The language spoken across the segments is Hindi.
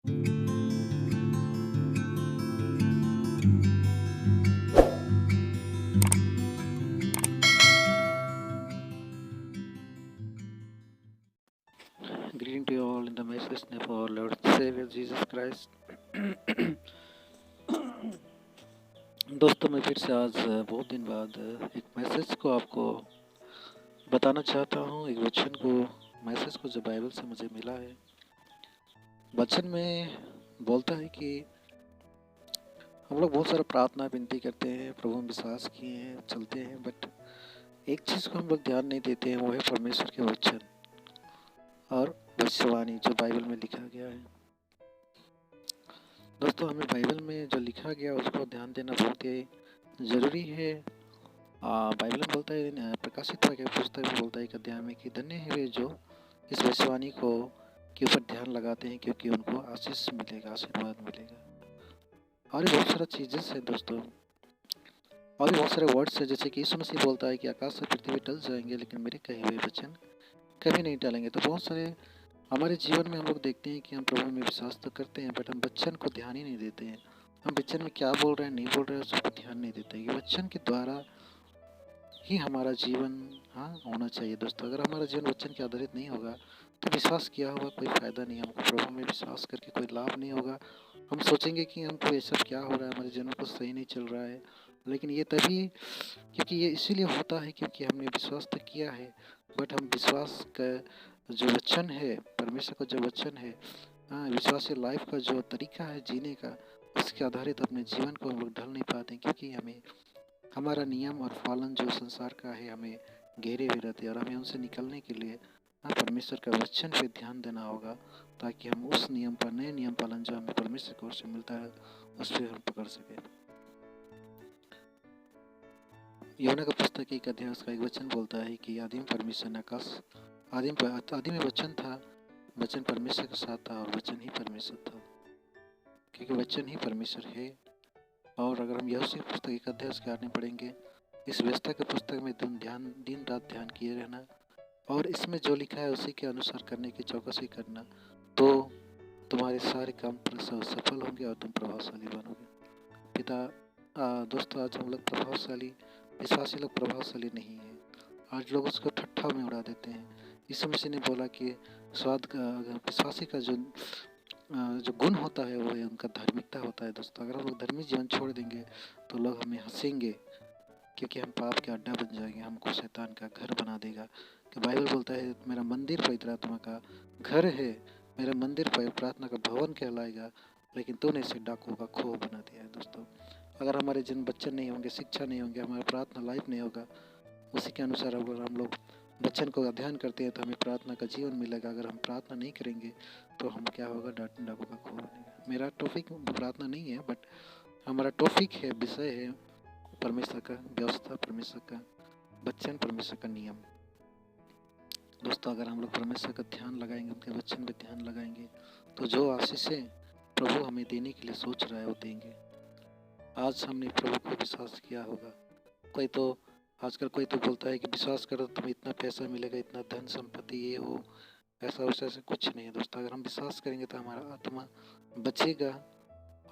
Greeting to you all in the message name of our Lord Savior Jesus Christ. दोस्तों मैं फिर से आज बहुत दिन बाद एक मैसेज को आपको बताना चाहता हूँ, एक वचन को, मैसेज को जो बाइबल से मुझे मिला है। वचन में बोलता है कि हम लोग बहुत सारा प्रार्थना विनती करते हैं, प्रभु में विश्वास किए हैं, चलते हैं, बट एक चीज़ को हम लोग ध्यान नहीं देते हैं, वो है परमेश्वर के वचन और भविष्यवाणी जो बाइबल में लिखा गया है। दोस्तों हमें बाइबल में जो लिखा गया उसको ध्यान देना बहुत ही ज़रूरी है। बाइबल में बोलता है, प्रकाशित वाक्य पुस्तक में बोलता है एक अध्याय में कि धन्य है वे जो इस भविष्यवाणी को के ऊपर ध्यान लगाते हैं, क्योंकि उनको आशीष मिलेगा, आशीर्वाद मिलेगा। और बहुत सारा चीज़ें है दोस्तों, और भी बहुत सारे वर्ड्स है, जैसे कि यीशु मसीह बोलता है कि आकाश से पृथ्वी टल जाएंगे लेकिन मेरे कहे हुए वचन कभी नहीं टलेंगे। तो बहुत सारे हमारे जीवन में हम लोग देखते हैं कि हम प्रभु में विश्वास तो करते हैं, बट हम वचन को ध्यान ही नहीं देते हैं। हम वचन में क्या बोल रहे हैं, नहीं बोल रहे हैं, उस पर ध्यान नहीं देते। ये वचन के द्वारा ही हमारा जीवन होना चाहिए दोस्तों। अगर हमारा जीवन वचन के आधारित नहीं होगा तो विश्वास किया हुआ कोई फ़ायदा नहीं है। हमको प्रभु में विश्वास करके कोई लाभ नहीं होगा। हम सोचेंगे कि हमको ये सब क्या हो रहा है, हमारे जीवन को सही नहीं चल रहा है, लेकिन ये तभी, क्योंकि ये इसीलिए होता है क्योंकि हमने विश्वास तो किया है, बट हम विश्वास का जो वचन है, परमेश्वर का जो वचन है, विश्वासी लाइफ का जो तरीका है जीने का, उसके आधारित अपने जीवन को हम लोग ढल नहीं पाते, क्योंकि हमें हमारा नियम और पालन जो संसार का है हमें घेरे हुए रहते हैं। और हमें उनसे निकलने के लिए परमेश्वर का वचन पे ध्यान देना होगा, ताकि हम उस नियम पर, नए नियम पालन जो हमें परमेश्वर की ओर से मिलता है, उस पर हम पकड़ सकें। यूहन्ना का पुस्तक एक अध्याय उसका एक वचन बोलता है कि आदिम परमेश्वर ने आकाश, आदि में वचन था, वचन परमेश्वर के साथ था और वचन ही परमेश्वर था, क्योंकि वचन ही परमेश्वर है। और अगर हम यहोशू की पुस्तक एक अध्याय उसके 8 में पढ़ेंगे, इस व्यवस्था के पुस्तक में दिन रात ध्यान किए रहना और इसमें जो लिखा है उसी के अनुसार करने की चौकसी करना, तो तुम्हारे सारे काम सफल होंगे और तुम प्रभावशाली बनोगे। दोस्तों आज हम लोग प्रभावशाली, विश्वासी लोग प्रभावशाली नहीं है। आज लोग उसको ठट्ठा में उड़ा देते हैं। यीशु मसीह ने बोला कि विश्वासी का जो गुण होता है वो उनका धार्मिकता होता है। दोस्तों अगर हम लोग धर्मी जीवन छोड़ देंगे तो लोग हमें हंसेंगे, क्योंकि हम पाप के अड्डा बन जाएंगे, हमको शैतान का घर बना देगा। कि बाइबल बोलता है मेरा मंदिर पवित्र आत्मा का घर है, मेरा मंदिर प्रार्थना का भवन कहलाएगा, लेकिन तूने इसे डाकुओं का खोह बना दिया है। दोस्तों अगर हमारे जिन बच्चन नहीं होंगे, शिक्षा नहीं होंगे, हमारा प्रार्थना लाइफ नहीं होगा, उसी के अनुसार अगर हम लोग वचन को अध्ययन करते हैं तो हमें प्रार्थना का जीवन मिलेगा। अगर हम प्रार्थना नहीं करेंगे तो हम क्या होगा, डाकू का खो बनेगा। मेरा टॉपिक प्रार्थना नहीं है, बट हमारा टॉपिक है, विषय है परमेश्वर का व्यवस्था, परमेश्वर का वचन, परमेश्वर का नियम। दोस्तों अगर हम लोग परमेश्वर का ध्यान लगाएंगे, उनके वचन पे ध्यान लगाएंगे, तो जो आशीषें प्रभु हमें देने के लिए सोच रहा है वो देंगे। आज हमने प्रभु को विश्वास किया होगा। कोई तो आजकल कोई तो बोलता है कि विश्वास करो तुम्हें इतना पैसा मिलेगा, इतना धन संपत्ति, ये हो, ऐसा वैसा, ऐसा कुछ नहीं है। दोस्तों अगर हम विश्वास करेंगे तो हमारा आत्मा बचेगा,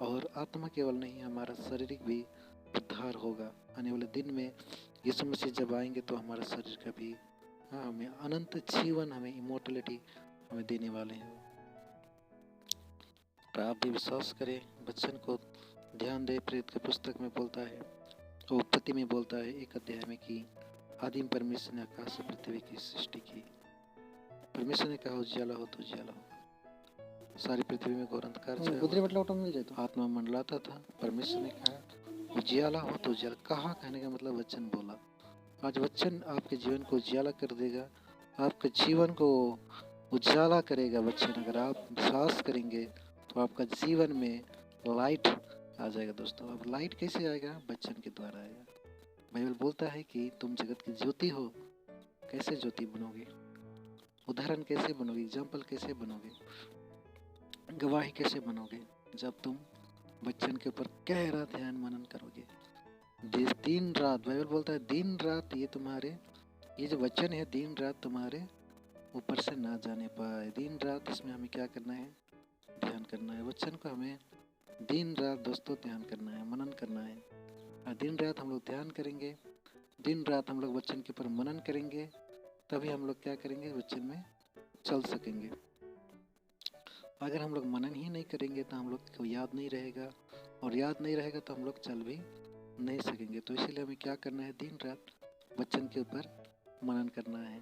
और आत्मा केवल नहीं, हमारा शारीरिक भी उद्धार होगा। आने वाले दिन में यीशु मसीह जब आएंगे तो हमारा शरीर का भी हमें अनंत जीवन, हमें इमोर्टलिटी हमें देने वाले हैं। तो आप भी विश्वास करें, वचन को ध्यान दे। प्रेरित के पुस्तक में बोलता है, उत्पत्ति में बोलता है एक अध्याय में कि आदिम परमेश्वर ने आकाश से पृथ्वी की सृष्टि की। परमेश्वर ने कहा उजियाला हो तो उजियाला हो। सारी पृथ्वी में घोर अंधकार मिल जाए तो आत्मा मंडलाता था। परमेश्वर ने कहा उजियाला हो तो उजियाला। कहा कहने का मतलब वचन बोला। आज वचन आपके जीवन को उजियाला कर देगा, आपके जीवन को उजाला करेगा वचन। अगर आप विश्वास करेंगे तो आपका जीवन में लाइट आ जाएगा। दोस्तों अब लाइट कैसे आएगा? वचन के द्वारा आएगा। बाइबल बोलता है कि तुम जगत की ज्योति हो। कैसे ज्योति बनोगे? उदाहरण कैसे बनोगे? एग्जाम्पल कैसे बनोगे? गवाही कैसे बनोगे? जब तुम वचन के ऊपर गहरा ध्यान मनन करोगे। दिन रात, बाइबल बोलता है दिन रात ये जो वचन है दिन रात तुम्हारे ऊपर से ना जाने पाए। दिन रात इसमें हमें क्या करना है? ध्यान करना है। वचन को हमें दिन रात दोस्तों ध्यान करना है, मनन करना है। और दिन रात हम लोग ध्यान करेंगे, दिन रात हम लोग वचन के ऊपर मनन करेंगे, तभी हम लोग क्या करेंगे, वचन में चल सकेंगे। अगर हम लोग मनन ही नहीं करेंगे तो हम लोग को याद नहीं रहेगा, और याद नहीं रहेगा तो हम लोग चल भी नहीं सकेंगे। तो इसीलिए हमें क्या करना है, दिन रात वचन के ऊपर मनन करना है।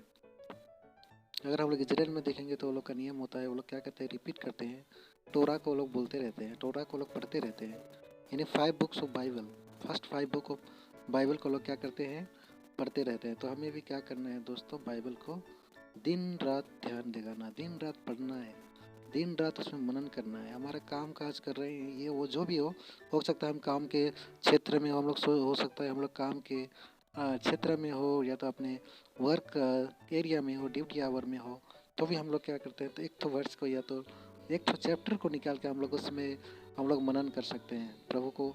अगर हम लोग इजराइल में देखेंगे तो वो लोग का नियम होता है, वो लोग क्या करते हैं, रिपीट करते हैं। टोरा को वो लोग बोलते रहते हैं, टोरा को लोग पढ़ते रहते हैं, यानी 5 books of Bible, first 5 book of Bible को लोग क्या करते हैं, पढ़ते रहते हैं। तो हमें भी क्या करना है दोस्तों, बाइबल को दिन रात ध्यान देना, दिन रात पढ़ना है, दिन रात उसमें मनन करना है। हमारा काम काज कर रहे हैं, ये वो जो भी हो सकता है हम काम के क्षेत्र में हो, हम लोग हो सकता है हम लोग काम के क्षेत्र में हो, या तो अपने वर्क एरिया में हो, ड्यूटी आवर में हो, तो भी हम लोग क्या करते हैं, तो एक तो वर्ड्स को या तो एक तो चैप्टर को निकाल के हम लोग उसमें हम लोग मनन कर सकते हैं, प्रभु को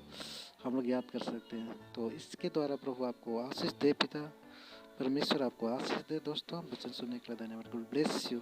हम लोग याद कर सकते हैं। तो इसके द्वारा प्रभु आपको आशीष दे, पिता परमेश्वर आपको आशीष दे। दोस्तों वचन सुनने के लिए धन्यवाद। God bless you.